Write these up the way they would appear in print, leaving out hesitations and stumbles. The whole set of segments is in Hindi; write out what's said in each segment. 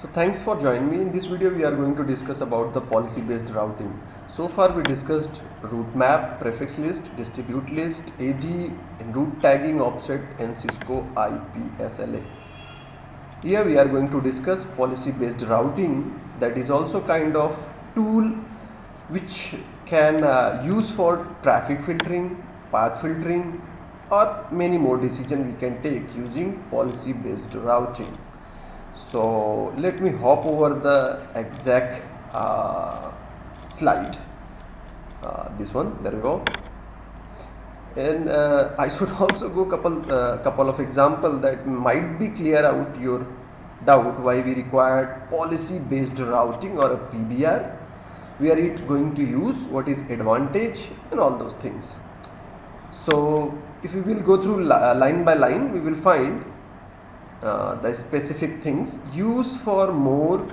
So thanks for joining me. In this video we are going to discuss about the policy based routing. So far we discussed route map, prefix list, distribute list, AD, and route tagging, offset, and Cisco IP SLA. Here we are going to discuss policy based routing, that is also kind of tool which can use for traffic filtering, path filtering, or many more decisions we can take using policy based routing. So let me hop over the exact slide. This one, there we go. And I should also go couple of example that might be clear out your doubt why we required policy based routing or a PBR. We are going to use, what is advantage, and all those things. So if we will go through line by line, we will find the specific things used for more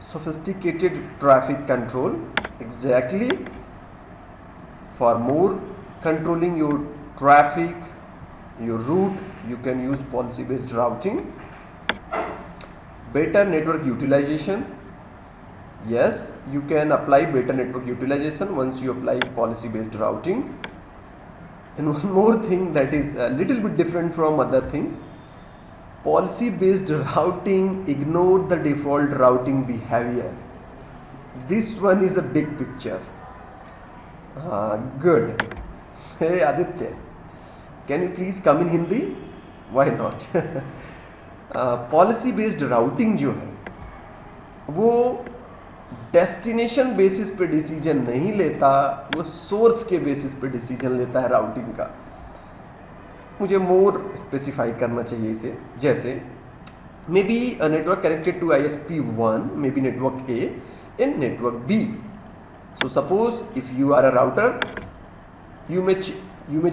sophisticated traffic control. Exactly, for more controlling your traffic, your route, you can use policy based routing. Better network utilization. Yes, you can apply better network utilization once you apply policy based routing. And one more thing that is a little bit different from other things, policy based routing ignored the default routing behavior. This one is a big picture. Good. Hey Aditya, can you please come in Hindi? Why not? Policy based routing जो है वो डेस्टिनेशन बेसिस पे डिसीजन नहीं लेता, वो सोर्स के बेसिस पे डिसीजन लेता है राउटिंग का. मुझे मोर स्पेसिफाई करना चाहिए इसे. जैसे maybe a network connected to ISP1, maybe network A and network B. So suppose if you are a router, you may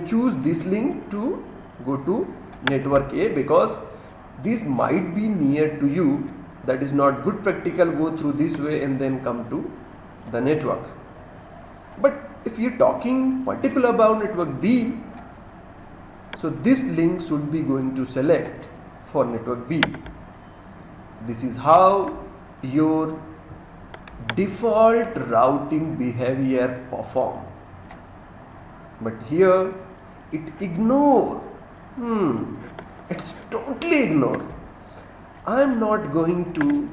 choose this link to go to network A because this might be near to you. That is not good practical, go through this way and then come to the network. But if you're talking particular about network B, so this link should be going to select for network B. This is how your default routing behavior perform. But here it ignore. It's totally ignore. I am not going to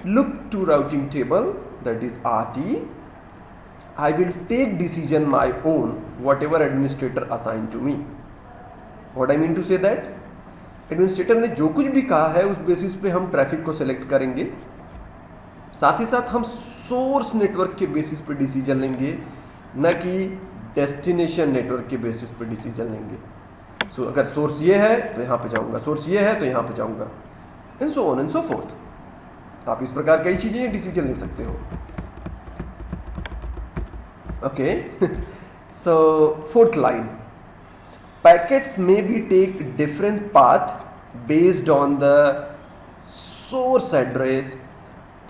look to routing table, that is RT. I will take decision my own, whatever administrator assigned to me. What I mean to say that, administrator ने जो कुछ भी कहा है उस बेसिस पे हम ट्रैफिक को सेलेक्ट करेंगे. साथ ही साथ हम सोर्स नेटवर्क के बेसिस पे डिसीजन लेंगे, न कि डेस्टिनेशन नेटवर्क के बेसिस पे डिसीजन लेंगे. सो अगर सोर्स ये है तो यहाँ पे जाऊँगा, सोर्स ये है तो यहाँ पे जाऊँगा, and so on and so forth. आप इस प्रकार कई चीज़ें डिसीजन ले सकते हो. Okay. So fourth line, packets maybe take different path based on the source address,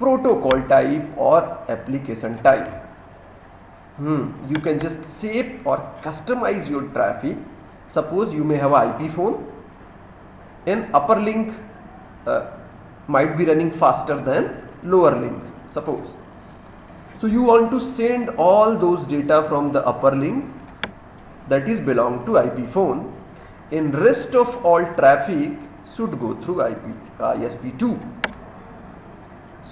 protocol type or application type. You can just shape or customize your traffic. Suppose you may have an IP phone and upper link might be running faster than lower link, suppose. So you want to send all those data from the upper link that is belong to IP phone, and rest of all traffic should go through ISP2.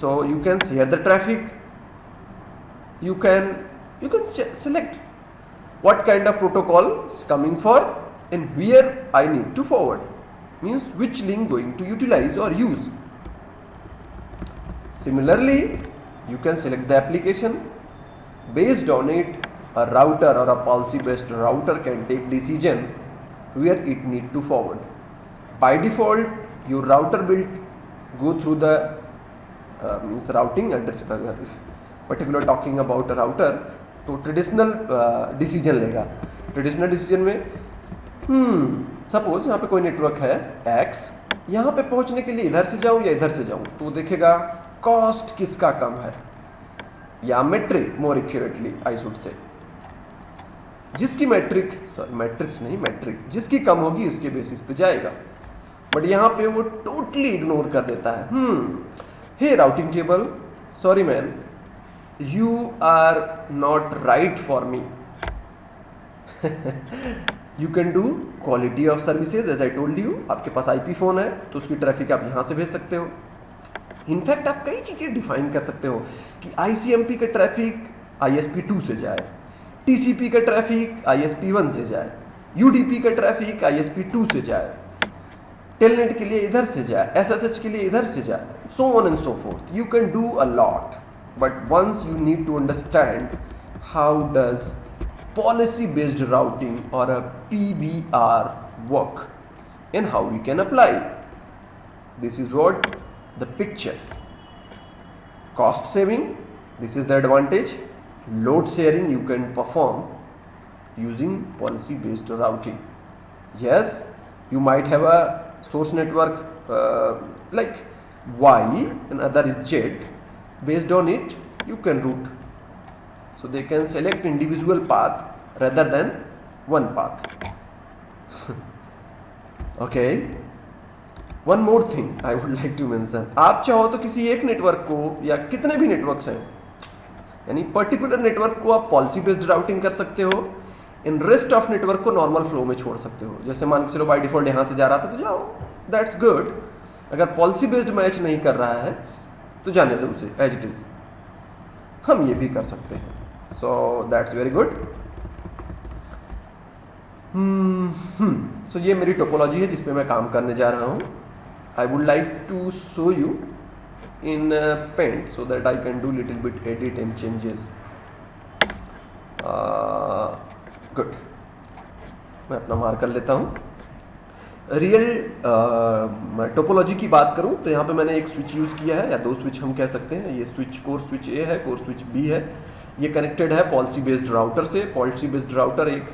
So you can share the traffic. You can select what kind of protocol is coming for and where I need to forward, means which link going to utilize or use. Similarly, you can select the application. Based on it, a router or a policy based router can take decision where it need to forward. By default, your router will go through the means routing. If particular talking about a router, तो ट्रेडिशनल डिसीजन लेगा. ट्रेडिशनल डिसीजन में सपोज यहाँ पे कोई नेटवर्क है X, यहाँ पे पहुँचने के लिए इधर से जाऊँ या इधर से जाऊँ, तो देखेगा कॉस्ट किसका कम है, या metric more accurately I should say, जिसकी मैट्रिक्स नहीं मैट्रिक जिसकी कम होगी उसके बेसिस पे जाएगा. बट यहाँ पे वो टोटली इग्नोर कर देता है। Hey routing table, sorry man, you are not right for me. You can do quality of services as I told you. आपके पास आईपी फोन है तो उसकी ट्रैफिक आप यहाँ से भेज सकते हो। इनफैक्ट आप कई चीज़ें डिफाइन कर सकते हो कि आईसीएमपी का ट्रैफिक ISP2 से जाए, TCP का ट्रैफिक ISP1 से जाए, UDP का ट्रैफिक ISP2 से जाए, टेलनेट के लिए इधर से जाए, SSH के लिए इधर से जाए, so on and so forth. You can do a lot, but once you need to understand how does policy based routing or a PBR work and how you can apply. This is what the pictures. Cost saving, this is the advantage. Load sharing you can perform using policy based routing. Yes, you might have a source network like Y and other is Z. Based on it you can route, so they can select individual path rather than one path. Okay, one more thing I would like to mention. आप चाहो तो किसी एक नेटवर्क को या कितने भी नेटवर्क्स हैं, यानी पर्टिकुलर नेटवर्क को आप पॉलिसी बेस्ड राउटिंग कर सकते हो, इन रेस्ट ऑफ नेटवर्क को नॉर्मल फ्लो में छोड़ सकते हो। जैसे मान के चलो बाय डिफॉल्ट यहाँ से जा रहा था तो जाओ, दैट्स गुड। अगर पॉलिसी बेस्ड मैच नहीं कर रहा है तो जाने दो उसे एज इट इज, हम ये भी कर सकते हैं। So that's very good. So ये मेरी टोपोलॉजी है जिस पे मैं काम करने जा रहा हूँ। I would like to show you in Paint so that I can do little bit edit and changes. Good, मैं अपना मार्क कर लेता हूँ। रियल टोपोलॉजी की बात करूँ तो यहाँ पे मैंने एक स्विच यूज़ किया है, या दो स्विच हम कह सकते हैं। ये स्विच कोर स्विच A है, कोर स्विच B है। ये कनेक्टेड है पॉलिसी बेस्ड राउटर से। पॉलिसी बेस्ड राउटर एक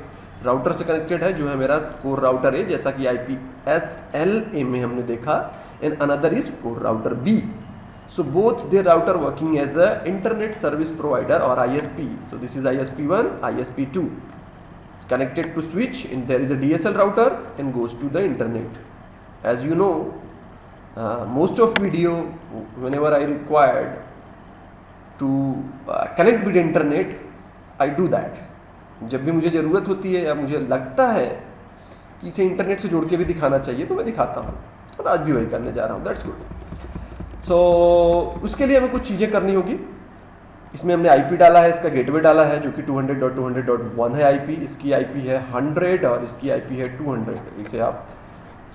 राउटर से कनेक्टेड है जो है मेरा कोर राउटर A, जैसा कि IPSLA में हमने देखा, and another is core router B. So both their router working as a internet service provider or ISP. So this is ISP1, ISP2. It's connected to switch and there is a DSL router and goes to the internet. As you know, most of video whenever I required to connect with internet, I do that. जब भी मुझे ज़रूरत होती है या मुझे लगता है कि इसे इंटरनेट से जोड़ के भी दिखाना चाहिए तो मैं दिखाता हूँ, और आज भी वही करने जा रहा हूँ। That's good. सो उसके लिए हमें कुछ चीज़ें करनी होगी। इसमें हमने IP डाला है, इसका गेटवे डाला है जो कि 200.200.1 है IP, इसकी IP है 100 और इसकी IP है 200। इसे आप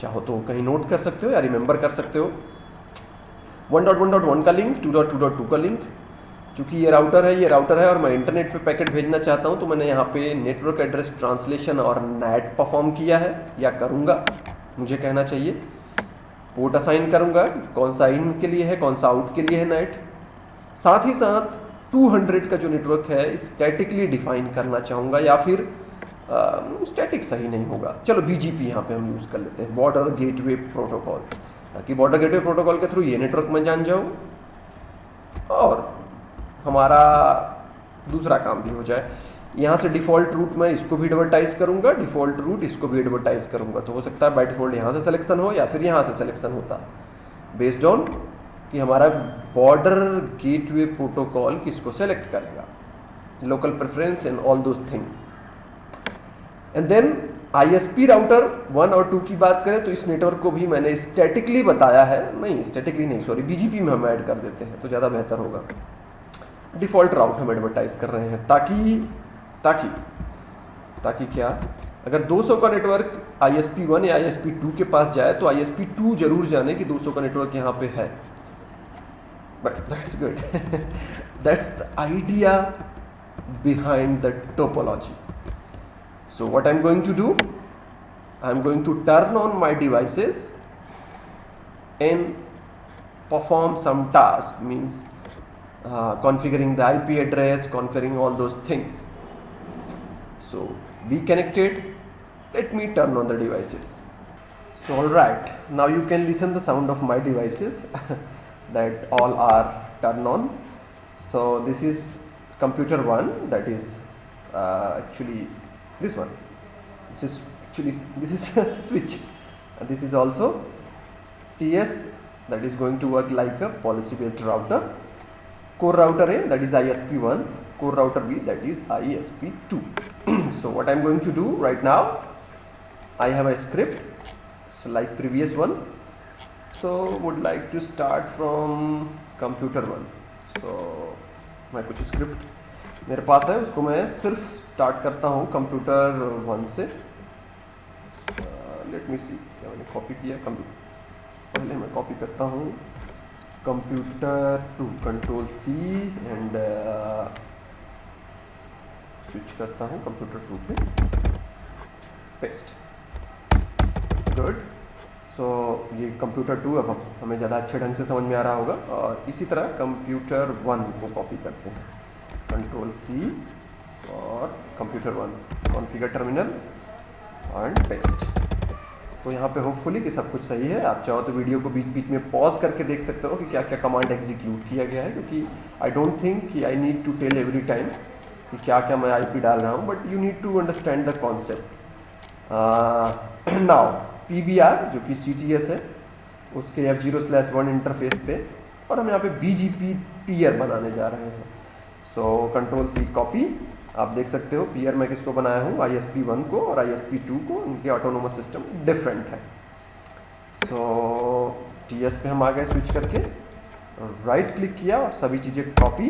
चाहो तो कहीं नोट कर सकते हो या रिमेंबर कर सकते हो। 1.1.1 का लिंक, 2.2.2 का लिंक। चूँकि ये राउटर है और मैं इंटरनेट पे पैकेट भेजना चाहता हूँ तो मैंने यहाँ पे नेटवर्क एड्रेस ट्रांसलेशन और NAT परफॉर्म किया है, या करूँगा, मुझे कहना चाहिए। पोर्ट असाइन करूंगा, कौन सा इन के लिए है, कौन सा आउट के लिए है नेट। साथ ही साथ 200 का जो नेटवर्क है स्टैटिकली डिफाइन करना चाहूँगा, या फिर स्टैटिक सही नहीं होगा, चलो BGP यहाँ पे हम यूज़ कर लेते हैं, बॉर्डर गेटवे प्रोटोकॉल, ताकि बॉर्डर गेटवे प्रोटोकॉल के थ्रू ये नेटवर्क में जान जाऊँ और हमारा दूसरा काम भी हो जाए। यहाँ से डिफ़ॉल्ट रूट मैं इसको भी एडवर्टाइज करूँगा, डिफ़ॉल्ट रूट इसको भी एडवर्टाइज करूँगा। तो हो सकता है बाय डिफ़ॉल्ट यहाँ से सिलेक्शन हो या फिर यहाँ से सिलेक्शन होता, बेस्ड ऑन कि हमारा बॉर्डर गेटवे प्रोटोकॉल किसको सेलेक्ट करेगा, local preference and all those thing. And then ISP router 1 और 2 की बात करें तो इस नेटवर्क को भी मैंने स्टैटिकली बताया है, नहीं स्टैटिकली नहीं, सॉरी, BGP में हम ऐड कर देते हैं तो ज़्यादा बेहतर होगा। डिफ़ॉल्ट राउट हम एडवर्टाइज कर रहे हैं ताकि क्या, अगर 200 का नेटवर्क ISP1 या ISP2 के पास जाए तो ISP2 जरूर जाने कि 200 का नेटवर्क यहाँ पे है। But that's good, that's the idea behind the topology. So what I am going to do, I am going to turn on my devices and perform some task, means configuring the IP address, configuring all those things. So be connected. Let me turn on the devices. So all right, now you can listen the sound of my devices that all are turned on. So this is computer 1, that is actually this one. This is a switch. This is also TS that is going to work like a policy based router. Core router A, that is ISP1, core router B, that is ISP2. So what I'm going to do right now, I have a script, so like previous one. So would like to start from computer 1. So मैं कुछ स्क्रिप्ट मेरे पास है, उसको मैं सिर्फ स्टार्ट करता हूँ कंप्यूटर 1 से. लेट मी सी, क्या मैंने कॉपी किया. पहले मैं कॉपी करता हूँ computer 2, control C and switch करता हूँ कंप्यूटर 2 पे, पेस्ट. गुड. सो ये कंप्यूटर 2 अब हमें ज़्यादा अच्छे ढंग से समझ में आ रहा होगा. और इसी तरह कंप्यूटर 1 को कॉपी करते हैं, कंट्रोल C और computer 1, configure terminal and paste. तो यहाँ पे होपफुली कि सब कुछ सही है. आप चाहो तो वीडियो को बीच बीच में पॉज करके देख सकते हो कि क्या क्या कमांड एग्जीक्यूट किया गया है, क्योंकि आई डोंट थिंक कि I need to tell every time कि क्या क्या मैं IP डाल रहा हूँ, but you need to understand the concept. Now PBR जो कि CTS है, उसके F0/1 इंटरफेस पे, और हम यहाँ पे BGP peer बनाने जा रहे हैं. So control C copy. आप देख सकते हो peer मैं किसको बनाया हूँ, ISP1 को और ISP2 को. इनके ऑटोनोमस सिस्टम डिफरेंट है. सो TS पे हम आ गए स्विच करके, राइट क्लिक किया और सभी चीज़ें copy,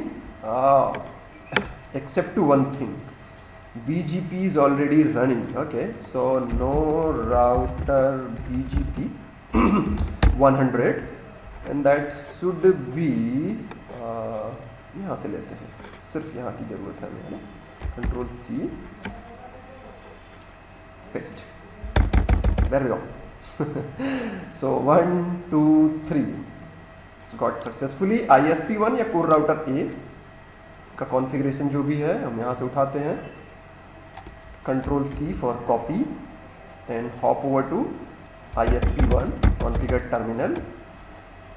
except to one thing, BGP is already running. Okay, so no router BGP 100 and that should be यहाँ से लेते हैं, सिर्फ यहाँ की ज़रूरत है हमें. Control C, paste. There we go. So 1 2 3 got successfully. ISP1 या कोर राउटर A का कॉन्फ़िगरेशन जो भी है हम यहाँ से उठाते हैं. Control C for copy and hop over to ISP1, configure terminal,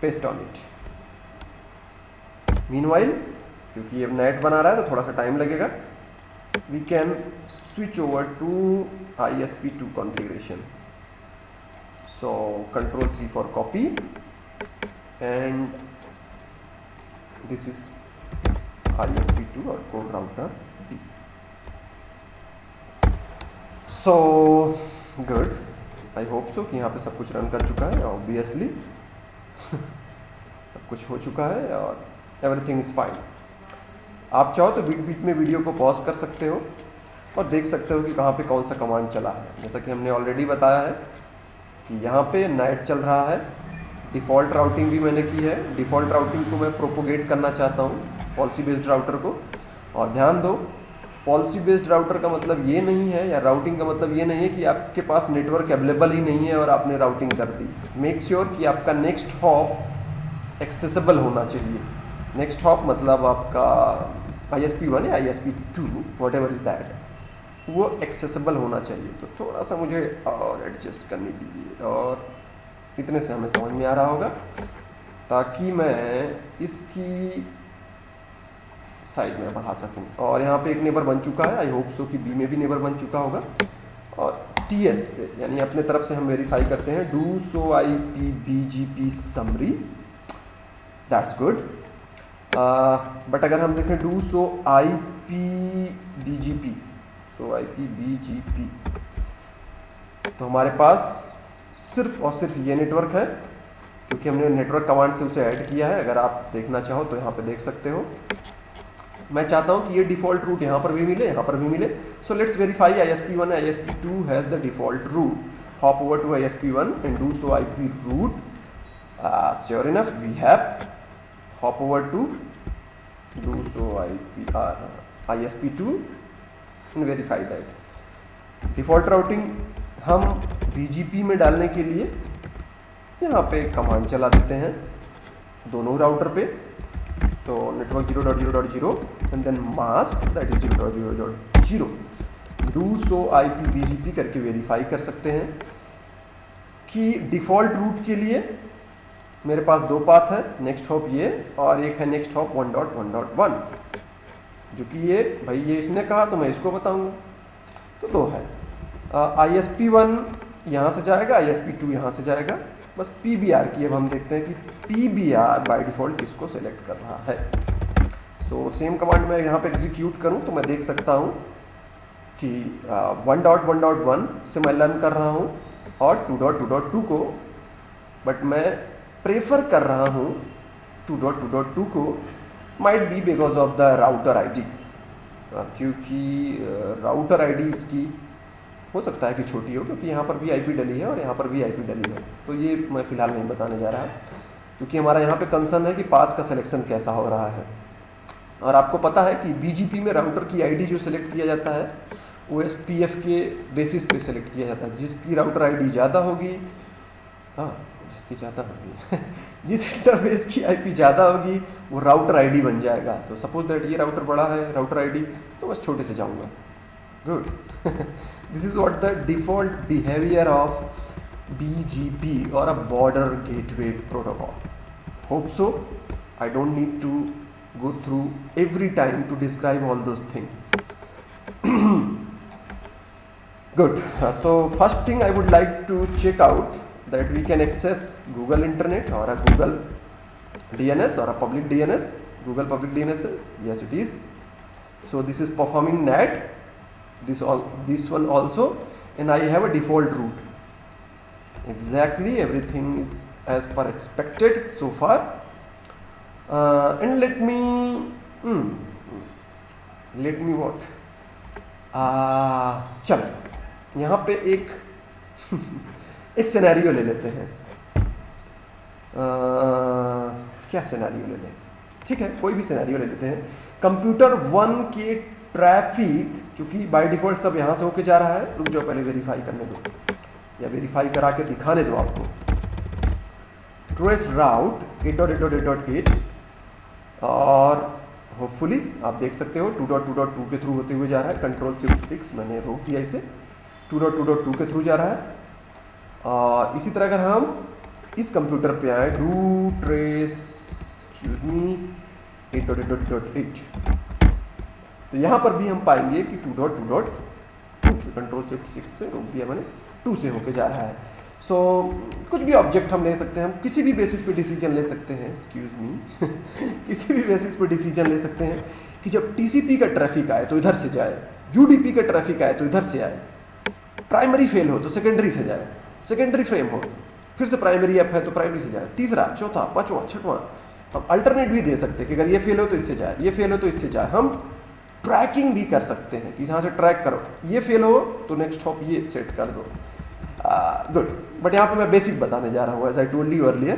paste on it. Meanwhile, क्योंकि ये नेट बना रहा है तो थोड़ा सा टाइम लगेगा, we can switch over to ISP2 configuration. So control C for copy and this is ISP2 or core router B. So good. I hope so कि यहाँ पे सब कुछ रन कर चुका है. Obviously सब कुछ हो चुका है और everything is fine. आप चाहो तो बीच बीच में वीडियो को पॉज कर सकते हो और देख सकते हो कि कहाँ पे कौन सा कमांड चला है. जैसा कि हमने ऑलरेडी बताया है कि यहाँ पे नाइट चल रहा है. डिफ़ॉल्ट राउटिंग भी मैंने की है. डिफ़ॉल्ट राउटिंग को मैं प्रोपोगेट करना चाहता हूँ पॉलिसी बेस्ड राउटर को. और ध्यान दो, पॉलिसी बेस्ड राउटर का मतलब ये नहीं है, या राउटिंग का मतलब ये नहीं है कि आपके पास नेटवर्क अवेलेबल ही नहीं है और आपने राउटिंग कर दी. मेक श्योर कि आपका नेक्स्ट हॉप एक्सेसिबल होना चाहिए. नेक्स्ट हॉप मतलब आपका ISP1 या ISP2 what ever is that, वो एक्सेसिबल होना चाहिए. तो थोड़ा सा मुझे और एडजस्ट करने दीजिए, और इतने से हमें समझ में आ रहा होगा, ताकि मैं इसकी साइड में बढ़ा सकूं. और यहाँ पे एक नेबर बन चुका है. आई होप सो कि B में भी नेबर बन चुका होगा. और TS पे यानी अपने तरफ से हम वेरीफाई करते हैं do show IP BGP summary. That's good. But अगर हम देखें do show IP BGP, so IP BGP, तो हमारे पास सिर्फ और सिर्फ ये नेटवर्क है, क्योंकि हमने नेटवर्क कमांड से उसे ऐड किया है. अगर आप देखना चाहो तो यहाँ पे देख सकते हो. मैं चाहता हूँ कि ये डिफ़ॉल्ट रूट यहाँ पर भी मिले, यहाँ पर भी मिले. So let's verify ISP1 ISP2 has the default route. Hop over to ISP1 and do show IP root. Sure enough, we have. Hop over to do so ISP2 and verify that. Default routing हम BGP में डालने के लिए यहाँ पे कमांड चला देते हैं दोनों राउटर पे. So network 0.0.0 and then mask that is 0.0.0. do so IP BGP करके वेरीफाई कर सकते हैं कि डिफ़ॉल्ट रूट के लिए मेरे पास दो पाथ है, नेक्स्ट हॉप ये और एक है नेक्स्ट हॉप 1.1.1, जो कि ये भाई ये इसने कहा तो मैं इसको बताऊंगा. तो दो है. ISP1 यहाँ से जाएगा, ISP2 यहाँ से जाएगा. बस PBR की अब हम देखते हैं कि PBR बाय डिफ़ॉल्ट किसको सेलेक्ट कर रहा है। सो सेम कमांड मैं यहाँ पे एग्जीक्यूट करूँ तो मैं देख सकता हूँ कि 1.1.1 से मैं लर्न कर रहा हूँ और 2.2.2 को, बट मैं प्रेफर कर रहा हूँ 2.2.2 को, might be because of the router ID, क्योंकि राउटर आईडी इसकी हो सकता है कि छोटी हो, क्योंकि यहाँ पर भी आईपी डली है और यहाँ पर भी आईपी डली है। तो ये मैं फ़िलहाल नहीं बताने जा रहा, क्योंकि हमारा यहाँ पे कंसर्न है कि पाथ का सिलेक्शन कैसा हो रहा है। और आपको पता है कि BGP में राउटर की आईडी जो सिलेक्ट किया जाता है OSPF के बेसिस पे सिलेक्ट किया जाता है। जिसकी राउटर आईडी ज़्यादा होगी, हाँ जिसकी ज़्यादा होगी जिस इंटरफेस की आईपी ज़्यादा होगी वो राउटर आईडी बन जाएगा। तो सपोज दैट ये राउटर बड़ा है राउटर आईडी, तो बस छोटे से जाऊँगा। Good this is what the default behavior of BGP और a border gateway protocol. Hope so I don't need to go through every time to describe all those things. Good. So first thing I would like to check out that we can access Google Internet or a Google DNS or a public DNS. Google public DNS. Yes, it is. So this is performing NAT. This one also, and I have a default route. Exactly everything is as per expected so far. And let me what? चलो यहाँ पे एक एक सिनेरियो ले लेते हैं। क्या सिनेरियो ले लें? ठीक है, कोई भी सिनेरियो ले लेते हैं। कंप्यूटर 1 के ट्रैफिक, चूंकि बाय डिफॉल्ट सब यहाँ से होके जा रहा है, रुक जाओ पहले वेरीफाई करने दो, या वेरीफाई करा के दिखाने दो आपको। ट्रेस राउट 8.8.8.8 और होपफुली आप देख सकते हो 2.2.2 के थ्रू होते हुए जा रहा है। Ctrl+Shift+6 मैंने रोक दिया इसे, 2.2.2 के थ्रू जा रहा है। और इसी तरह अगर हम इस कंप्यूटर पे आए, डू ट्रेस 8.8.8, तो यहाँ पर भी हम पाएंगे कि 2.2.2 Ctrl+Shift+6 से रोक दिया मैंने, 2 से होके जा रहा है। सो कुछ भी ऑब्जेक्ट हम ले सकते हैं, हम किसी भी बेसिस पे डिसीजन ले सकते हैं, एक्सक्यूज मी किसी भी बेसिस पे डिसीजन ले सकते हैं कि जब TCP का ट्रैफिक आए तो इधर से जाए, UDP का ट्रैफिक आए तो इधर से आए, प्राइमरी फेल हो तो सेकेंडरी से जाए, सेकेंडरी फ्रेम हो फिर से प्राइमरी ऐप है तो प्राइमरी से जाए, तीसरा चौथा पांचवा छठवां। हम अल्टरनेट भी दे सकते हैं कि अगर ये फेल हो तो इससे जाए, ये फेल हो तो इससे जाए। हम ट्रैकिंग भी कर सकते हैं कि यहाँ से ट्रैक करो, ये फेल हो तो नेक्स्ट हॉप ये सेट कर दो। गुड, बट यहाँ पे मैं बेसिक बताने जा रहा हूँ, as I told you earlier,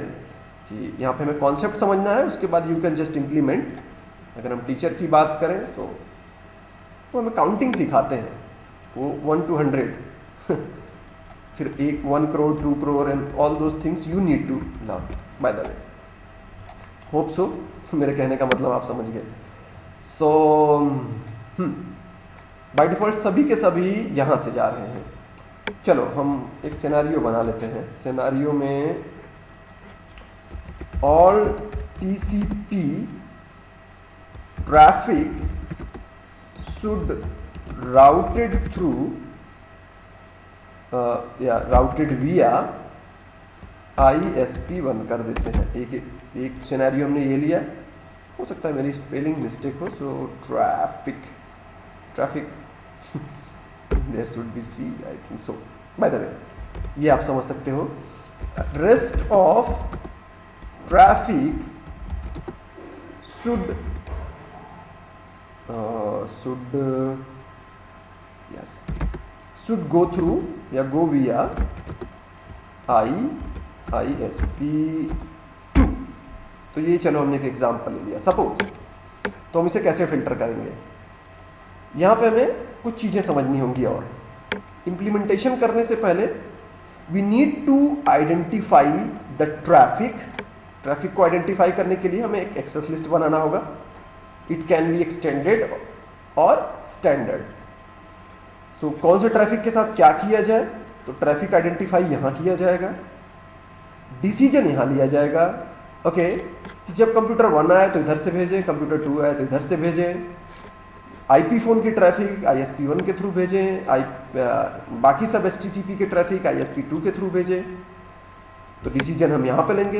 कि यहाँ पे हमें कॉन्सेप्ट समझना है, उसके बाद यू कैन जस्ट इम्प्लीमेंट। अगर हम टीचर की बात करें तो वो हमें काउंटिंग सिखाते हैं, वो 1 to 100 फिर 1 crore 2 crore and all those things you need to learn by the way. Hope so मेरे कहने का मतलब आप समझ गए। सो बाय डिफॉल्ट सभी के सभी यहाँ से जा रहे हैं। चलो हम एक सिनेरियो बना लेते हैं। सिनेरियो में all TCP traffic should routed through या राउटेड विया ISP1 कर देते हैं। एक सिनेरियो हमने ये लिया, हो सकता है मेरी स्पेलिंग मिस्टेक हो, so traffic there should be C, I think so. By the way, ये आप समझ सकते हो। Rest of traffic should go through या go via ISP2। तो ये चलो हमने एक एग्जाम्पल ले लिया सपोज। तो हम इसे कैसे फिल्टर करेंगे, यहाँ पे हमें कुछ चीज़ें समझनी होंगी। और इम्प्लीमेंटेशन करने से पहले we need to identify the traffic को आइडेंटिफाई करने के लिए हमें एक एक्सेस लिस्ट बनाना होगा। इट कैन बी एक्सटेंडेड और स्टैंडर्ड। सो कौन से ट्रैफिक के साथ क्या किया जाए, तो ट्रैफिक आइडेंटिफाई यहाँ किया जाएगा, डिसीजन यहाँ लिया जाएगा। ओके, कि जब कंप्यूटर 1 आए तो इधर से भेजें, कंप्यूटर 2 आए तो इधर से भेजें। IP फ़ोन की ट्रैफिक ISP1 के थ्रू भेजें, बाकी सब STTP के ट्रैफिक ISP2 के थ्रू भेजें। तो डिसीजन हम यहाँ पे लेंगे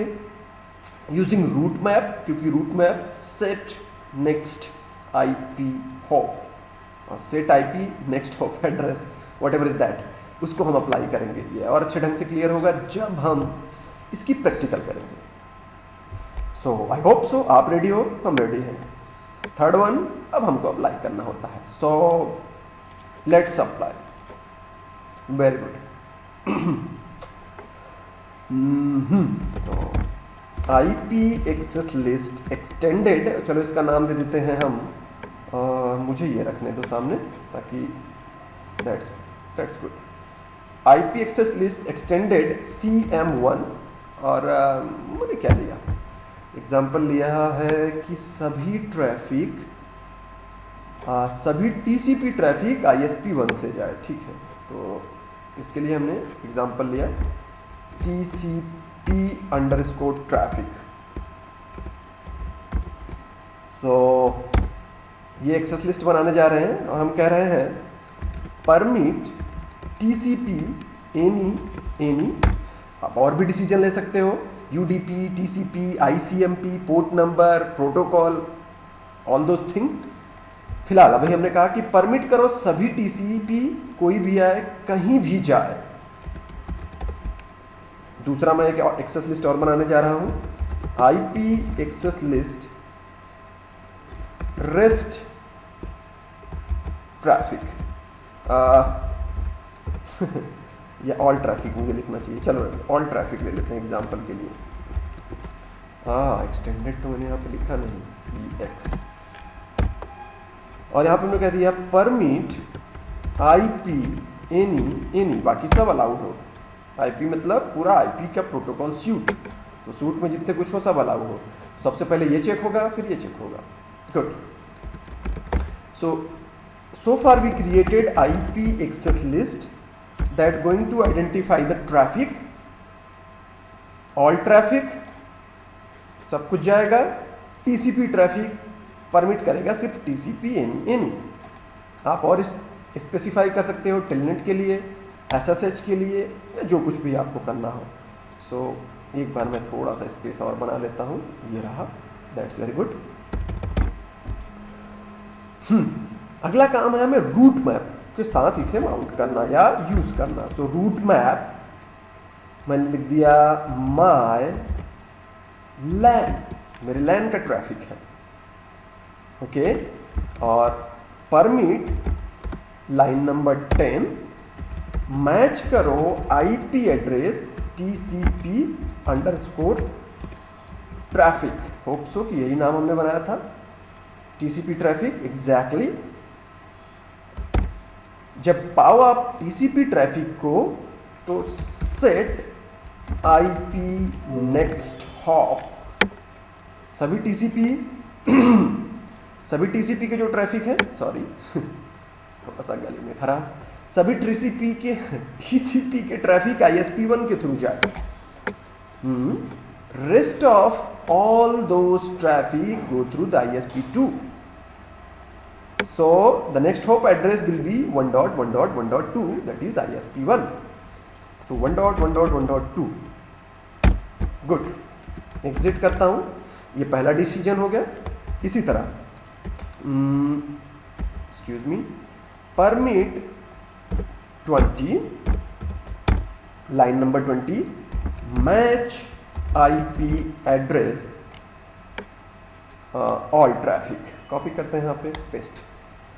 यूजिंग रूट मैप, क्योंकि route map set next IP hop और set IP next hop address whatever is that, उसको हम अप्लाई करेंगे। ये और अच्छे ढंग से क्लियर होगा जब हम इसकी प्रैक्टिकल करेंगे। सो आई होप सो आप रेडी हो, हम रेडी हैं। थर्ड वन अब हमको अप्लाई करना होता है। So let's apply. Very good. तो आईपी एक्सेस लिस्ट एक्सटेंडेड, चलो इसका नाम दे देते हैं हम, मुझे ये रखने दो सामने ताकि that's good. IP access list extended CM1, और मैंने क्या लिया, एग्जाम्पल लिया है कि सभी ट्रैफिक सभी TCP ट्रैफिक ISP1 से जाए, ठीक है। तो इसके लिए हमने एग्जाम्पल लिया TCP_ट्रैफिक। सो ये एक्सेस लिस्ट बनाने जा रहे हैं और हम कह रहे हैं परमिट TCP एनी, आप और भी डिसीजन ले सकते हो, UDP, TCP, ICMP, port number, protocol, all those thing. फिलहाल अभी हमने कहा कि परमिट करो सभी TCP कोई भी आए कहीं भी जाए। दूसरा मैं एक एक्सेस लिस्ट और बनाने जा रहा हूं, IP access list rest traffic, या ऑल ट्रैफिक मुझे लिखना चाहिए, चलो ऑल ट्रैफिक ले लेते हैं एग्जांपल के लिए। एक्सटेंडेड तो मैंने यहाँ पे लिखा नहीं, EX, और यहाँ पे मैंने कह दिया परमिट IP एनी, बाकी सब अलाउड हो। IP मतलब पूरा IP का प्रोटोकॉल सूट, तो सूट में जितने कुछ हो सब अलाउड हो। सबसे पहले ये चेक होगा, फिर ये चेक होगा। Good. So far we created IP access list that going to identify the traffic, all traffic, सब कुछ जाएगा। TCP ट्रैफिक परमिट करेगा सिर्फ TCP एनी। आप और स्पेसिफाई कर सकते हो टेलनेट के लिए, SSH के लिए, या जो कुछ भी आपको करना हो। सो एक बार मैं थोड़ा सा स्पेस और बना लेता हूँ, ये रहा, दैट्स वेरी गुड। अगला काम है हमें रूट मैप के साथ इसे माउंट करना या यूज करना। सो रूट मैप मैंने लिख दिया माय लैन, मेरे लैन का ट्रैफिक है, ओके। और परमिट लाइन नंबर 10 मैच करो IP address TCP_ traffic. Hope so कि यही नाम हमने बनाया था, TCP ट्रैफिक, एग्जैक्टली। जब पाओ आप TCP ट्रैफिक को तो सेट IP नेक्स्ट हॉप, सभी TCP के जो ट्रैफिक है, सॉरी थोड़ा सा गले में खराश, सभी TCP के ट्रैफिक ISP1 के थ्रू जाए। Rest of all those traffic go through the ISP2. So the next hop address will be 1.1.1.2, that is ISP1. So 1.1.1.2. Good, exit करता हूँ, ये पहला डिसीजन हो गया। इसी तरह excuse me, permit 20 line number 20 match IP address all traffic, copy करते हैं यहाँ पे, paste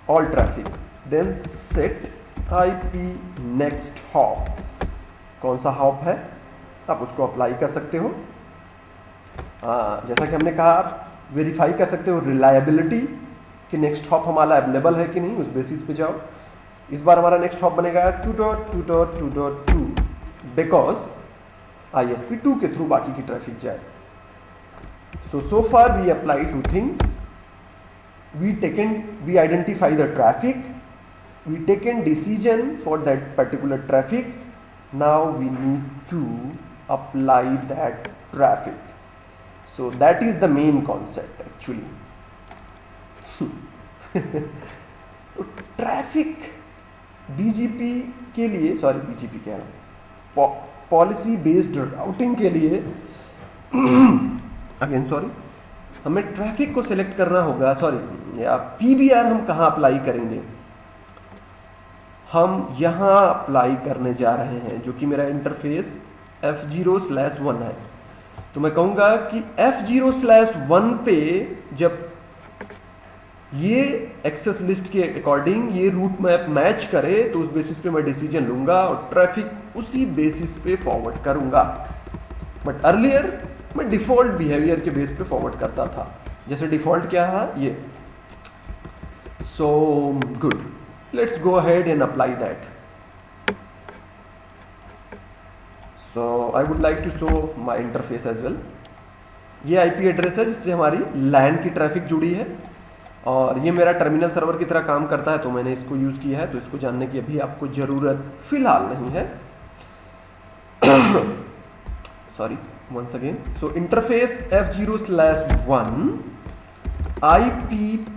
all traffic, then set IP next hop. कौन सा हॉप है आप उसको अप्लाई कर सकते हो। जैसा कि हमने कहा, आप वेरीफाई कर सकते हो रिलायबिलिटी कि नेक्स्ट हॉप हमारा अवेलेबल है कि नहीं, उस बेसिस पे जाओ। इस बार हमारा नेक्स्ट हॉप बनेगा 2.2.2.2 बिकॉज ISP2 के थ्रू बाकी की ट्रैफिक जाए। So far we apply two things. We identify the traffic. We taken decision for that particular traffic. Now we need to apply that traffic. So that is the main concept actually. तो ट्रैफिक BGP के लिए, सॉरी BGP कह रहा हूँ, पॉलिसी बेस्ड राउटिंग के लिए अगेन सॉरी, हमें ट्रैफिक को सिलेक्ट करना होगा, सॉरी, या पीबीआर हम कहाँ अप्लाई करेंगे? हम यहाँ अप्लाई करने जा रहे हैं, जो कि मेरा इंटरफेस F0/1 है। तो मैं कहूँगा कि F0/1 पे जब ये एक्सेस लिस्ट के अकॉर्डिंग ये रूट मैप मैच करे तो उस बेसिस पे मैं डिसीजन लूंगा और ट्रैफिक उसी बेसिस पे फॉरवर्ड करूंगा। बट अर्लियर मैं डिफॉल्ट बिहेवियर के बेस पे फॉरवर्ड करता था। जैसे डिफॉल्ट क्या है ये। So good, let's go ahead and apply that. So I would like to show my interface as well. ये आईपी एड्रेस है जिससे हमारी लैन की ट्रैफिक जुड़ी है और ये मेरा टर्मिनल सर्वर की तरह काम करता है, तो मैंने इसको यूज़ किया है। तो इसको जानने की अभी आपको ज़रूरत फिलहाल नहीं है। Sorry, once again, so interface F0/1 IP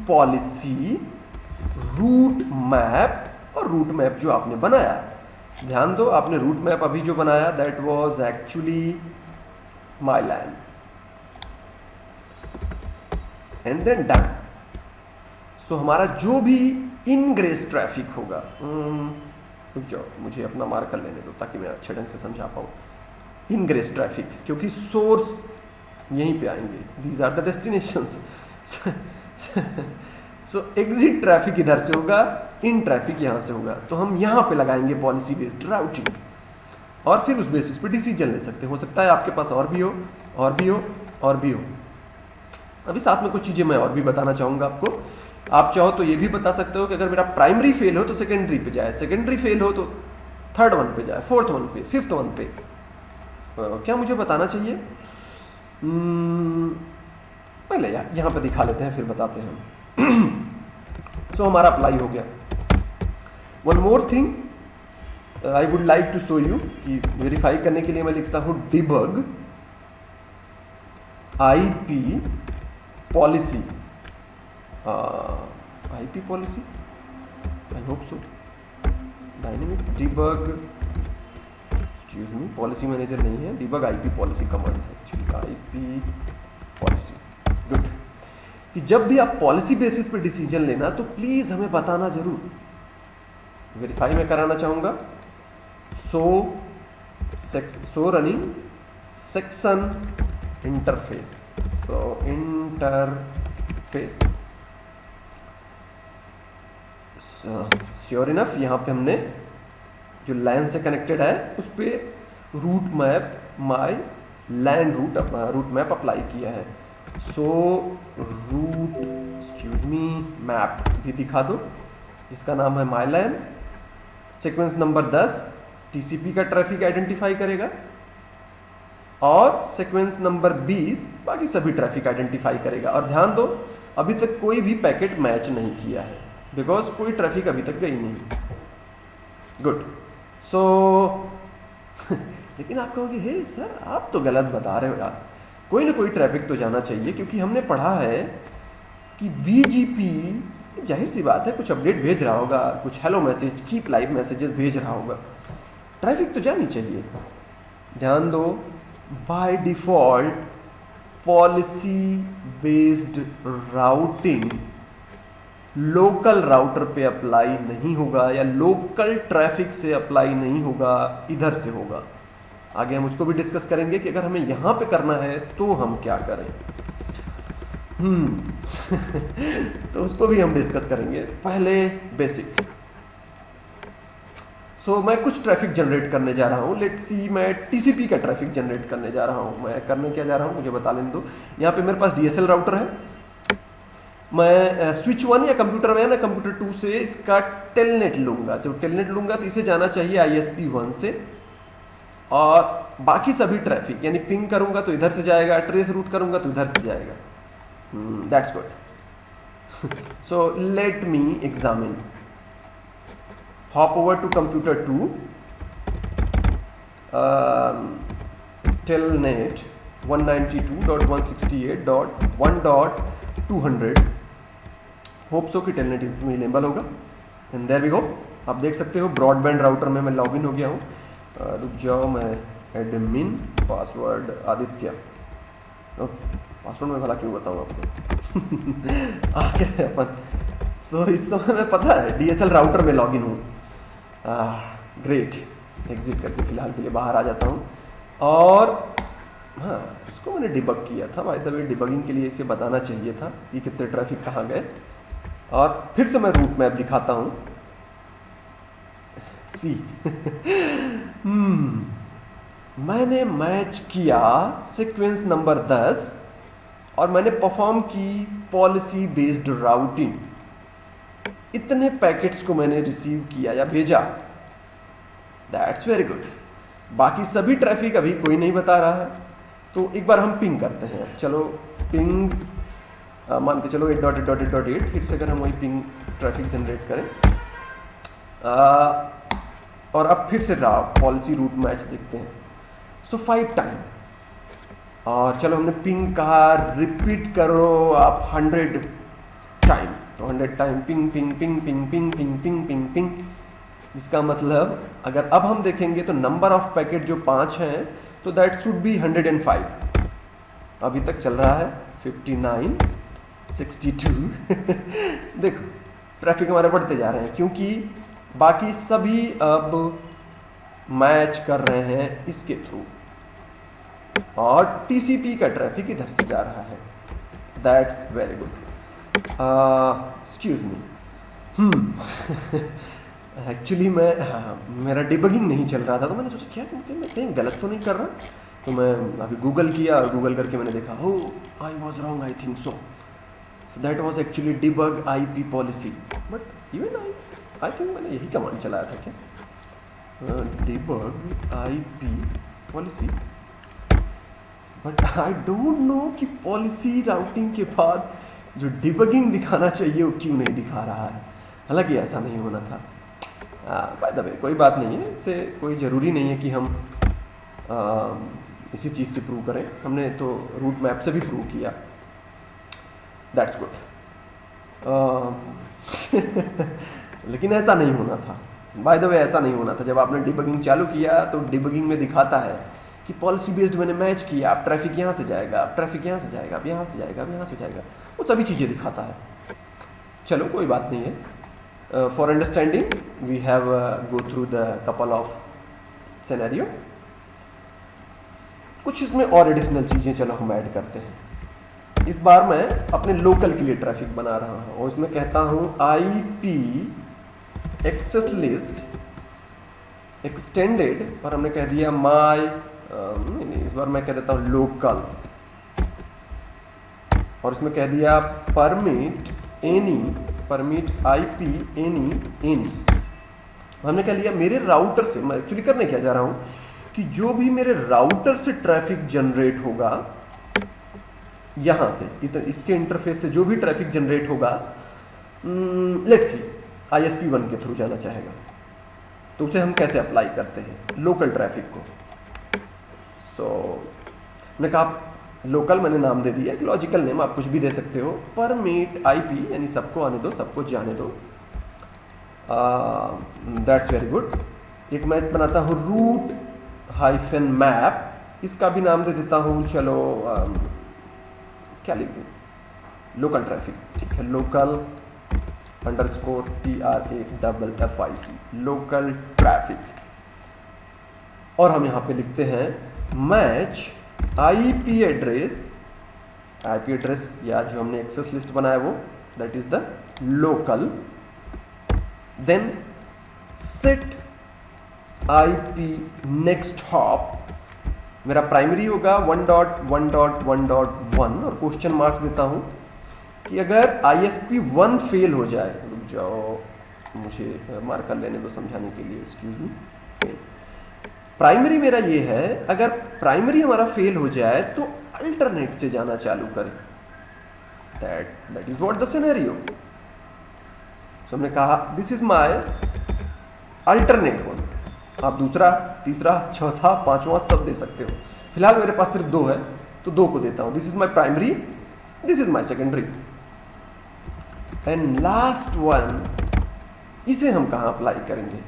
policy route map, और रूट मैप जो आपने बनाया, ध्यान दो आपने रूट मैप अभी जो बनाया that was actually my LAN and then done. So हमारा जो भी इनग्रेस ट्रैफिक होगा, रुक जाओ मुझे अपना मार्कर लेने दो ताकि मैं अच्छे ढंग से समझा पाऊँ। इनग्रेस ट्रैफिक, क्योंकि सोर्स यहीं पे आएंगे, these are the destinations. So exit traffic इधर से होगा, इन ट्रैफिक यहाँ से होगा, तो हम यहाँ पे लगाएंगे पॉलिसी बेस्ड राउटिंग और फिर उस बेसिस पे डिसीजन ले सकते हो सकता है आपके पास और भी हो और भी हो और भी हो। अभी साथ में कुछ चीज़ें मैं और भी बताना चाहूँगा आपको। आप चाहो तो ये भी बता सकते हो कि अगर मेरा प्राइमरी फेल हो तो सेकेंडरी पे जाए, सेकेंडरी फेल हो तो थर्ड वन पे जाए, फोर्थ वन पे, फिफ्थ वन पे। क्या मुझे बताना चाहिए? पहले यार यहाँ पे दिखा लेते हैं फिर बताते हैं। सो हमारा अप्लाई हो गया। One more thing I would like to show you कि वेरीफाई करने के लिए मैं लिखता हूँ debug IP policy, IP policy, I hope so, dynamic debug, excuse me, policy manager नहीं है, डिबग आईपी पॉलिसी कमांड है एक्चुअली, आईपी पॉलिसी। गुड, कि जब भी आप पॉलिसी बेसिस पे डिसीजन लेना तो प्लीज हमें बताना जरूर। वेरीफाई मैं कराना चाहूँगा। सो रनिंग सेक्शन इंटरफेस, सो इंटरफेस, श्योर इनफ यहाँ पे हमने जो लैन से कनेक्टेड है उस पर route map my LAN route map apply किया है। So route excuse me map भी दिखा दो जिसका नाम है my LAN. Sequence number 10 TCP का ट्रैफिक आइडेंटिफाई करेगा और सीक्वेंस नंबर 20 बाकी सभी ट्रैफिक आइडेंटिफाई करेगा। और ध्यान दो अभी तक कोई भी पैकेट मैच नहीं किया है बिकॉज कोई ट्रैफिक अभी तक गई नहीं। गुड, सो लेकिन आप कहोगे हे सर आप तो गलत बता रहे हो यार, कोई ना कोई ट्रैफिक तो जाना चाहिए, क्योंकि हमने पढ़ा है कि बीजीपी जाहिर सी बात है कुछ अपडेट भेज रहा होगा, कुछ hello message, keep live messages भेज रहा होगा, ट्रैफिक तो जानी चाहिए। ध्यान दो by default policy based routing local router पे अप्लाई नहीं होगा या लोकल ट्रैफिक से अप्लाई नहीं होगा, इधर से होगा। आगे हम उसको भी डिस्कस करेंगे कि अगर हमें यहाँ पे करना है तो हम क्या करें। तो उसको भी हम डिस्कस करेंगे। पहले बेसिक। सो मैं कुछ ट्रैफिक जनरेट करने जा रहा हूँ। लेट्स सी मैं टीसीपी का ट्रैफिक जनरेट करने जा रहा हूँ। मैं करने क्या जा रहा हूँ मुझे बता लेने दो। यहाँ पे मेरे पास डीएसएल राउटर है। मैं स्विच 1 या कंप्यूटर 1 या कंप्यूटर 2 से इसका टेलनेट लूँगा। तो टेलनेट लूँगा तो इसे जाना चाहिए आईएसपी 1 से, और बाकी सभी ट्रैफिक यानी पिंग करूँगा तो इधर से जाएगा, ट्रेस रूट करूँगा तो इधर से जाएगा। That's good. So let me examine. Hop over to computer 2, telnet 192.168.1.200। Hope so कि टेलनेट इनेबल होगा एंड देयर वी गो। आप देख सकते हो ब्रॉडबैंड राउटर में मैं लॉगिन हो गया हूँ। रुक जाओ मैं एडमिन पासवर्ड आदित्य। पासवर्ड में भला क्यों बताऊँ आपको आगे अपन। सो इस समय मैं पता है DSL राउटर में लॉगिन हूँ। ग्रेट, एग्जिट करके फिलहाल के लिए बाहर आ जाता हूँ। और हाँ, इसको मैंने डिबग किया था, बाय द वे डिबगिंग के लिए इसे बताना चाहिए था कि कितने ट्रैफिक कहाँ गए। और फिर से मैं रूट मैप दिखाता हूँ। सी मैंने मैच किया सीक्वेंस नंबर 10 और मैंने परफॉर्म की पॉलिसी बेस्ड राउटिंग। इतने पैकेट्स को मैंने रिसीव किया या भेजा, दैट्स वेरी गुड। बाकी सभी ट्रैफिक अभी कोई नहीं बता रहा है, तो एक बार हम पिंग करते हैं। चलो पिंग मान के चलो 8.8.8.8, फिर से अगर हम वही पिंग ट्रैफिक जनरेट करें और अब फिर से पॉलिसी रूट मैच देखते हैं। सो 5 टाइम, और चलो हमने पिंग कहा, रिपीट करो आप 100 टाइम, तो 100 time ping ping ping ping ping ping ping ping ping. इसका मतलब अगर अब हम देखेंगे तो नंबर ऑफ पैकेट जो 5 हैं, तो दैट शुड बी 105। अभी तक चल रहा है 59, 62 देखो ट्रैफिक हमारे बढ़ते जा रहे हैं क्योंकि बाकी सभी अब मैच कर रहे हैं इसके थ्रू, और TCP का ट्रैफिक इधर से जा रहा है। That's very good. Excuse me, actually मेरा डिबगिंग नहीं चल रहा था, तो मैंने सोचा क्या क्योंकि मैं कहीं गलत तो नहीं कर रहा, तो मैं अभी गूगल किया और गूगल करके मैंने देखा, हो I was wrong, I think so that was actually debug IP policy. But even I think मैंने यही कमांड चलाया था क्या, debug IP policy. But I don't know कि पॉलिसी राउटिंग के बाद जो डिबगिंग दिखाना चाहिए वो क्यों नहीं दिखा रहा है। हालांकि ऐसा नहीं होना था। बाय द वे कोई बात नहीं है, इससे कोई ज़रूरी नहीं है कि हम इसी चीज़ से प्रूव करें। हमने तो रूट मैप से भी प्रूव किया, दैट्स गुड। लेकिन ऐसा नहीं होना था, बाय द वे ऐसा नहीं होना था। जब आपने डिबगिंग चालू किया तो डिबगिंग में दिखाता है कि पॉलिसी बेस्ड मैंने मैच किया, आप ट्रैफिक यहाँ से जाएगा, आप ट्रैफिक यहाँ से जाएगा, आप यहाँ से जाएगा, आप यहाँ से जाएगा, वो सभी चीज़ें दिखाता है। चलो कोई बात नहीं है। For understanding we have go through the couple of scenario. कुछ इसमें और एडिशनल चीज़ें चलो हम ऐड करते हैं। इस बार मैं अपने लोकल के लिए ट्रैफिक बना रहा हूँ और इसमें कहता हूँ IP एक्सेस लिस्ट एक्सटेंडेड, और हमने कह दिया माई नहीं, इस बार मैं कह देता हूँ लोकल, और इसमें कह दिया परमिट IP एनी। हमने कह लिया मेरे राउटर से, मैं एक्चुअली करने क्या जा रहा हूँ कि जो भी मेरे राउटर से ट्रैफिक जनरेट होगा यहाँ से, इसके इंटरफेस से जो भी ट्रैफिक जनरेट होगा, लेट्स सी ISP1 के थ्रू जाना चाहेगा, तो उसे हम कैसे अप्लाई करते हैं लोकल ट्रैफिक को। सो मैंने कहा लोकल, मैंने नाम दे दिया, एक लॉजिकल नेम, आप कुछ भी दे सकते हो। परमिट IP यानी सबको आने दो, सबको जाने दो। That's very good. एक मैं बनाता हूँ root-map, इसका भी नाम दे देता हूँ, चलो क्या लिख दें, लोकल ट्रैफिक, ठीक है, लोकल _TRAFFIC, लोकल ट्रैफिक। और हम यहाँ पे लिखते हैं मैच IP एड्रेस या जो हमने एक्सेस लिस्ट बनाया वो, that is the local, then set IP next hop, मेरा प्राइमरी होगा 1.1.1.1 और क्वेश्चन मार्क्स देता हूं कि अगर ISP1 फेल हो जाए, रुक जाओ मुझे मार्क कर लेने दो समझाने के लिए, एक्सक्यूज मी। प्राइमरी मेरा ये है, अगर प्राइमरी हमारा फेल हो जाए तो अल्टरनेट से जाना चालू करें। That is what the scenario. So हमने कहा this is my alternate one. आप दूसरा, तीसरा, चौथा, पांचवा सब दे सकते हो। फिलहाल मेरे पास सिर्फ 2 है तो 2 को देता हूं। This is my primary, this is my secondary, and last one, इसे हम कहां अप्लाई करेंगे?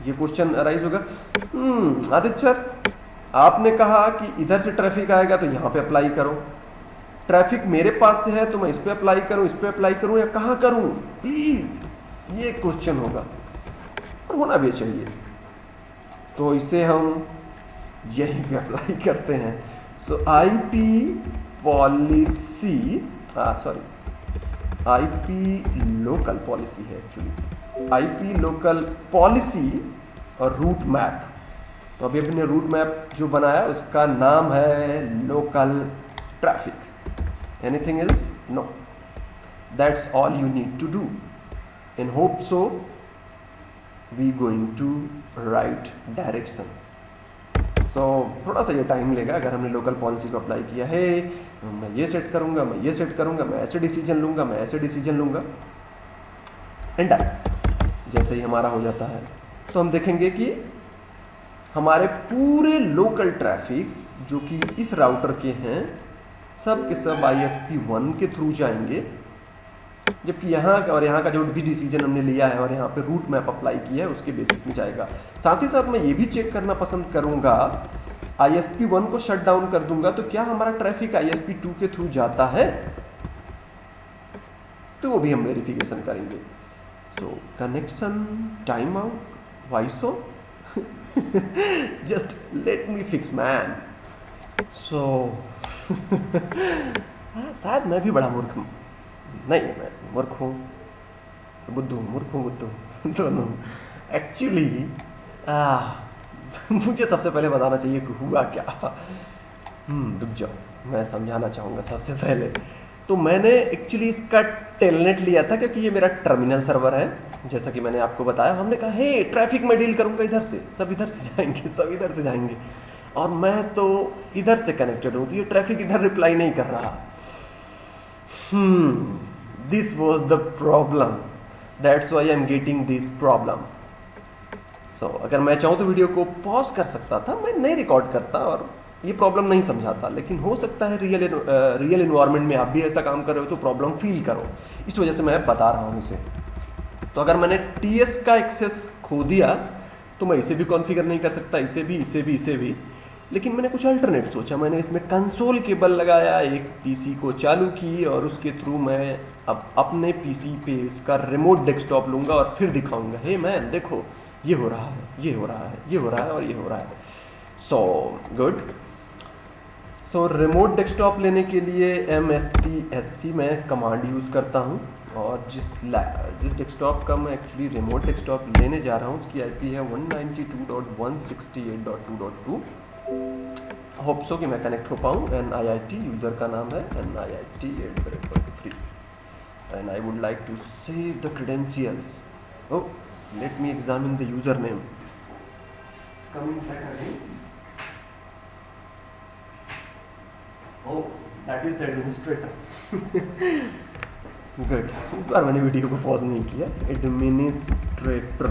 ये क्वेश्चन अराइज होगा, आदित्य सर आपने कहा कि इधर से ट्रैफिक आएगा तो यहाँ पे अप्लाई करो, ट्रैफिक मेरे पास से है तो मैं इस पे अप्लाई करूँ, इस पे अप्लाई करूँ या कहाँ करूँ? प्लीज़, ये क्वेश्चन होगा और होना भी चाहिए। तो इसे हम यहीं पे अप्लाई करते हैं। सो IP policy, sorry, IP local policy है एक्चुअली, आईपी लोकल पॉलिसी और रूट मैप। तो अभी अपने रूट मैप जो बनाया उसका नाम है local traffic. Anything else? No, that's all you need to do. In hope so we going to right direction. So थोड़ा सा ये टाइम लेगा। अगर हमने लोकल पॉलिसी को अप्लाई किया है, मैं ये सेट करूंगा, मैं ये सेट करूंगा, मैं ऐसे डिसीजन लूंगा, मैं ऐसे डिसीजन लूंगा, एंड जैसे ही हमारा हो जाता है तो हम देखेंगे कि हमारे पूरे लोकल ट्रैफिक जो कि इस राउटर के हैं सब के सब ISP1 के थ्रू जाएंगे, जबकि यहाँ का और यहाँ का जो भी डिसीजन हमने लिया है और यहाँ पे रूट मैप अप्लाई किया है उसके बेसिस में जाएगा। साथ ही साथ मैं ये भी चेक करना पसंद करूँगा, ISP1 को शट डाउन कर दूंगा तो क्या हमारा ट्रैफिक ISP2 के थ्रू जाता है, तो वो भी हम वेरिफिकेशन करेंगे। So connection time out, why so? Just let me fix man. So शायद मैं भी बड़ा मूर्ख हूँ, नहीं मैं मूर्ख हूँ, बुद्धू, मूर्ख हूँ, बुद्धू दोनों एक्चुअली। मुझे सबसे पहले बताना चाहिए कि हुआ क्या। रुक जाओ, मैं समझाना चाहूँगा। सबसे पहले तो मैंने एक्चुअली इसका टेलनेट लिया था क्योंकि ये मेरा टर्मिनल सर्वर है, जैसा कि मैंने आपको बताया। हमने कहा हे ट्रैफिक में डील करूँगा इधर से, सब इधर से जाएंगे, सब इधर से जाएंगे, और मैं तो इधर से कनेक्टेड हूँ तो ये ट्रैफिक इधर रिप्लाई नहीं कर रहा। This was the problem, that's why I am getting this problem. So अगर मैं चाहूँ तो वीडियो को पॉज कर सकता था, मैं नहीं रिकॉर्ड करता और ये प्रॉब्लम नहीं समझाता, लेकिन हो सकता है रियल इन्वायरमेंट में आप भी ऐसा काम कर रहे हो तो प्रॉब्लम फील करो, इस वजह से मैं बता रहा हूँ इसे। तो अगर मैंने TS का एक्सेस खो दिया तो मैं इसे भी कॉन्फ़िगर नहीं कर सकता, इसे भी, इसे भी, इसे भी। लेकिन मैंने कुछ अल्टरनेट सोचा, मैंने इसमें कंसोल केबल लगाया, एक PC को चालू की और उसके थ्रू मैं अब अपने PC पे इसका रिमोट डेस्कटॉप लूँगा और फिर दिखाऊँगा, हे मैन देखो ये हो रहा है, ये हो रहा है, ये हो रहा है और ये हो रहा है। So good. So remote desktop लेने के लिए MSTSC में कमांड यूज़ करता हूँ, और जिस डेस्कटॉप का मैं एक्चुअली रिमोट डेस्कटॉप लेने जा रहा हूँ उसकी IP है 192.168.2.2। होप सो कि मैं कनेक्ट हो पाऊँ। NIIT यूज़र का नाम है NIIT 8.3 and I would like to save the credentials. Oh, let me examine the username. It's coming back again. Oh, that is the administrator. Good. इस बार मैंने वीडियो को पॉज नहीं किया। एडमिनिस्ट्रेटर,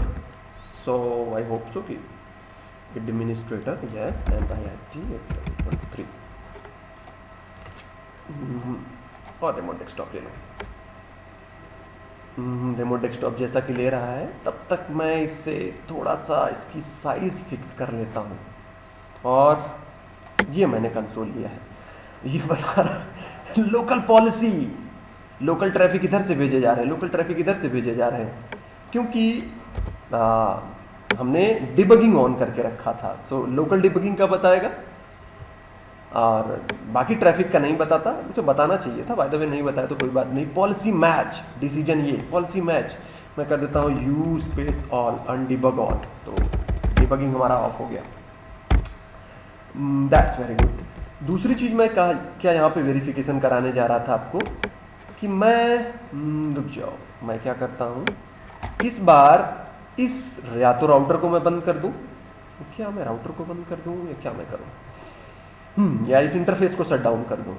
सो आई होप सो कि एडमिनिस्ट्रेटर, यस, NIIT 8.3 और रिमोट डेस्कटॉप ले लो। रिमोट डेस्कटॉप जैसा कि ले रहा है, तब तक मैं इससे थोड़ा सा इसकी साइज़ फिक्स कर लेता हूँ। और ये मैंने कंसोल लिया है, ये बता रहा लोकल पॉलिसी, लोकल ट्रैफिक इधर से भेजे जा रहे हैं, लोकल ट्रैफिक इधर से भेजे जा रहे हैं, क्योंकि हमने डिबगिंग ऑन करके रखा था। सो लोकल डिबगिंग का बताएगा और बाकी ट्रैफक का नहीं बताता। मुझे बताना चाहिए था, बाय द वे नहीं बताया तो कोई बात नहीं। पॉलिसी मैच डिसीजन, ये पॉलिसी मैच मैं कर देता हूँ यू स्पेस ऑल अनडिबग ऑल, तो डिबगिंग हमारा ऑफ हो गया। That's very good. दूसरी चीज़ मैं क्या यहाँ पे वेरिफिकेशन कराने जा रहा था आपको कि मैं रुक जाओ, मैं क्या करता हूँ इस बार, इस या तो राउटर को मैं बंद कर दूँ, क्या मैं राउटर को बंद कर दूँ या क्या मैं करूँ, या इस इंटरफेस को शट डाउन कर दूँ,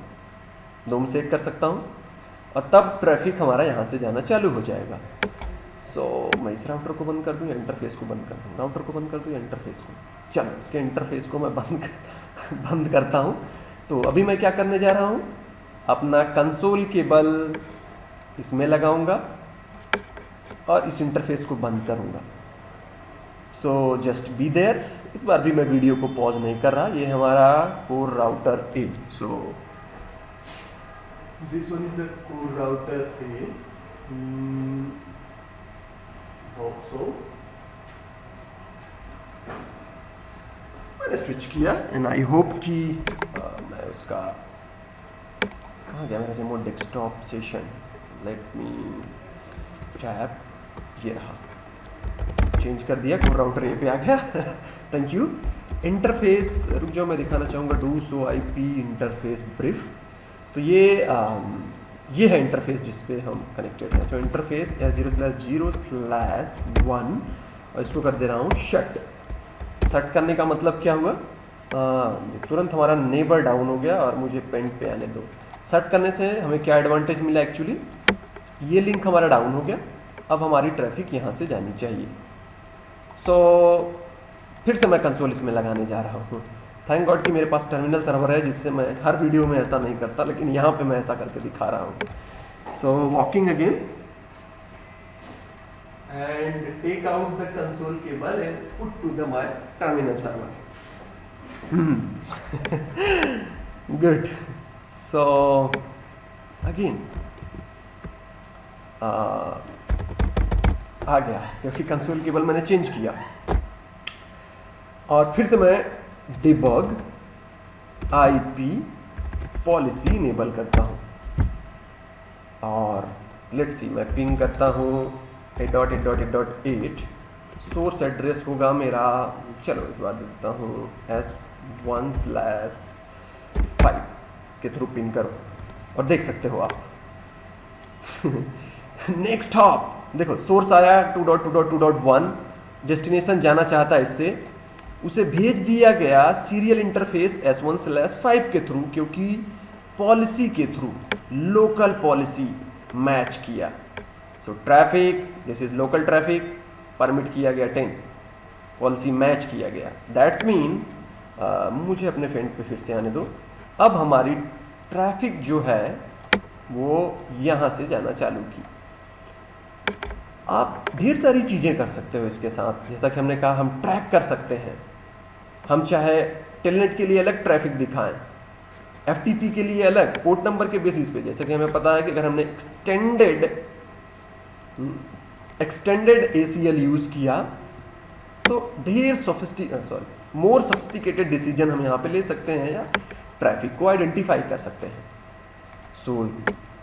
दोनों से एक कर सकता हूँ, और तब ट्रैफिक हमारा यहाँ से जाना चालू हो जाएगा। सो मैं इस राउटर को बंद कर दूँ या इंटरफेस को बंद कर दूँ, राउटर को बंद कर दूँ या इंटरफेस को, चलो इसके इंटरफेस को मैं बंद करता हूँ। तो अभी मैं क्या करने जा रहा हूँ, अपना कंसोल केबल इसमें लगाऊंगा और इस इंटरफेस को बंद करूँगा। सो जस्ट बी देयर, इस बार भी मैं वीडियो को पॉज नहीं कर रहा। ये हमारा core router A. So this one is a core router A. Hope so मैंने स्विच किया एंड आई होप कि मैं उसका, कहाँ गया मेरा remote desktop session, let me tap, ये रहा, चेंज कर दिया, कोर राउटर ए पे आ गया। Thank you. इंटरफेस रुक जाओ, मैं दिखाना चाहूँगा do show IP interface brief. तो ये है इंटरफेस जिस पे हम कनेक्टेड हैं। सो इंटरफेस S0/0/1 और इसको कर दे रहा हूँ शट। शट करने का मतलब क्या हुआ, तुरंत हमारा नेबर डाउन हो गया और मुझे पेंट पे आने दो। शट करने से हमें क्या एडवांटेज मिला, एक्चुअली ये लिंक हमारा डाउन हो गया, अब हमारी ट्रैफिक यहाँ से जानी चाहिए। सो फिर से मैं कंसोल इसमें लगाने जा रहा हूँ। थैंक गॉड कि मेरे पास टर्मिनल सर्वर है, जिससे मैं हर वीडियो में ऐसा नहीं करता, लेकिन यहाँ पे मैं ऐसा करके दिखा रहा हूँ। So walking again and take out the console cable and put to the my terminal server. Good. So again आ गया, क्योंकि कंसोल केबल मैंने चेंज किया। और फिर से मैं डिबग IP पॉलिसी इनेबल करता हूँ और लेट्स सी, मैं पिंग करता हूँ 8.8.8.8। सोर्स एड्रेस होगा मेरा, चलो इस बार देता हूँ S1/5। इसके थ्रू पिंग करो और देख सकते हो आप। नेक्स्ट हॉप देखो, सोर्स आया 2.2.2.1, डेस्टिनेशन जाना चाहता है इससे, उसे भेज दिया गया सीरियल इंटरफेस S1/5 के थ्रू, क्योंकि पॉलिसी के थ्रू लोकल पॉलिसी मैच किया। So traffic, this is local traffic, permit किया गया 10, पॉलिसी मैच किया गया। दैट्स मीन मुझे अपने फ्रेंड पे फिर से आने दो। अब हमारी ट्रैफिक जो है वो यहाँ से जाना चालू की। आप ढेर सारी चीज़ें कर सकते हो इसके साथ, जैसा कि हमने कहा, हम ट्रैक कर सकते हैं। हम चाहे टेलनेट के लिए अलग ट्रैफिक दिखाएं, FTP के लिए अलग, पोर्ट नंबर के बेसिस पे। जैसे कि हमें पता है कि अगर हमने एक्सटेंडेड ACL यूज़ किया तो ढेर मोर सोफिस्टिकेटेड डिसीजन हम यहाँ पे ले सकते हैं या ट्रैफिक को आइडेंटिफाई कर सकते हैं। सो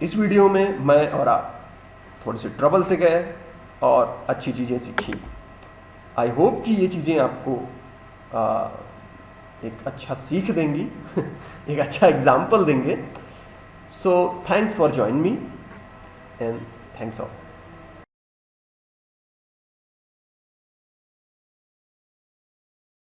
इस वीडियो में मैं और आप थोड़े से ट्रबल से गए और अच्छी चीज़ें सीखी। आई होप कि ये चीज़ें आपको एक अच्छा सीख देंगी, एक अच्छा एग्जाम्पल देंगे। So thanks for join me and thanks all.